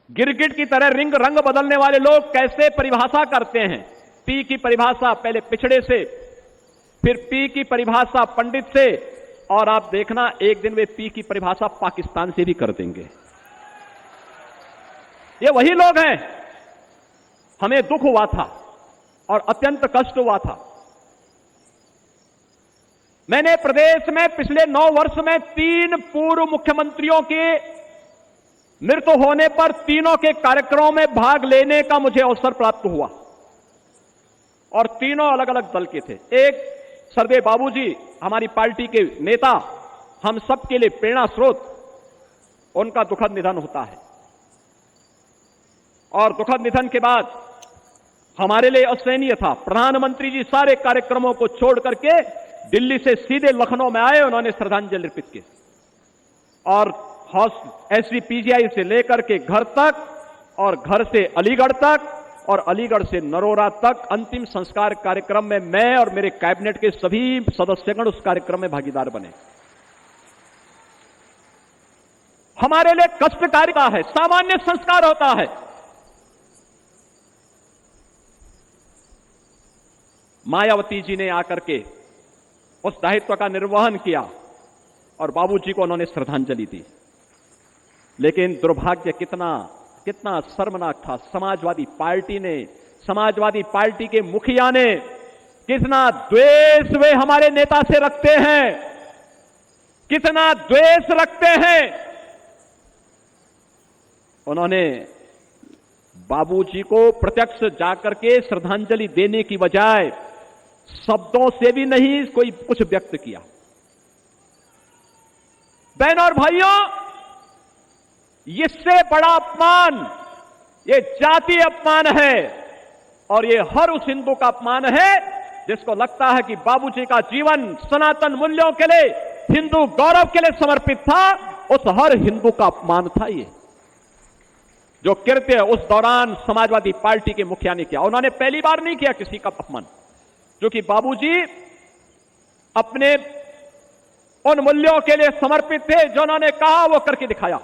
गिरगिट की तरह रंग बदलने वाले लोग कैसे परिभाषा करते हैं। पी की परिभाषा पहले पिछड़े से, फिर पी की परिभाषा पंडित से, और आप देखना एक दिन वे पी की परिभाषा पाकिस्तान से भी कर देंगे। ये वही लोग हैं। हमें दुख हुआ था और अत्यंत कष्ट हुआ था। मैंने प्रदेश में पिछले 9 वर्ष में 3 पूर्व मुख्यमंत्रियों के मृत्यु होने पर तीनों के कार्यक्रमों में भाग लेने का मुझे अवसर प्राप्त हुआ, और तीनों अलग अलग दल के थे। एक सर्वे बाबूजी, हमारी पार्टी के नेता, हम सबके लिए प्रेरणा स्रोत, उनका दुखद निधन होता है, और दुखद निधन के बाद हमारे लिए असहनीय था। प्रधानमंत्री जी सारे कार्यक्रमों को छोड़ करके दिल्ली से सीधे लखनऊ में आए, उन्होंने श्रद्धांजलि अर्पित की, और एसजीपीजीआई से लेकर के घर तक, और घर से अलीगढ़ तक, और अलीगढ़ से नरोरा तक अंतिम संस्कार कार्यक्रम में मैं और मेरे कैबिनेट के सभी सदस्यगण उस कार्यक्रम में भागीदार बने। हमारे लिए कष्टकारी है, सामान्य संस्कार होता है। मायावती जी ने आकर के उस दायित्व का निर्वहन किया और बाबूजी को उन्होंने श्रद्धांजलि दी, लेकिन दुर्भाग्य कितना शर्मनाक था। समाजवादी पार्टी के मुखिया ने कितना द्वेष वे हमारे नेता से रखते हैं, कितना द्वेष रखते हैं। उन्होंने बाबूजी को प्रत्यक्ष जाकर के श्रद्धांजलि देने की बजाय शब्दों से भी नहीं कोई कुछ व्यक्त किया। बहनों और भाइयों, इससे बड़ा अपमान ये जातीय अपमान है, और ये हर उस हिंदू का अपमान है जिसको लगता है कि बाबूजी का जीवन सनातन मूल्यों के लिए, हिंदू गौरव के लिए समर्पित था। उस हर हिंदू का अपमान था ये जो कृत्य उस दौरान समाजवादी पार्टी के मुखिया ने किया। उन्होंने पहली बार नहीं किया किसी का अपमान, जो कि बाबूजी अपने उन मूल्यों के लिए समर्पित थे जो उन्होंने कहा वो करके दिखाया।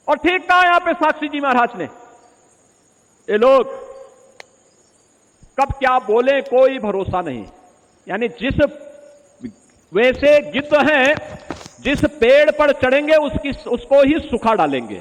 और ठीक कहा यहां पे साक्षी जी महाराज ने, ये लोग कब क्या बोले कोई भरोसा नहीं। यानी जिस वैसे गिद्ध हैं, जिस पेड़ पर चढ़ेंगे उसको ही सुखा डालेंगे।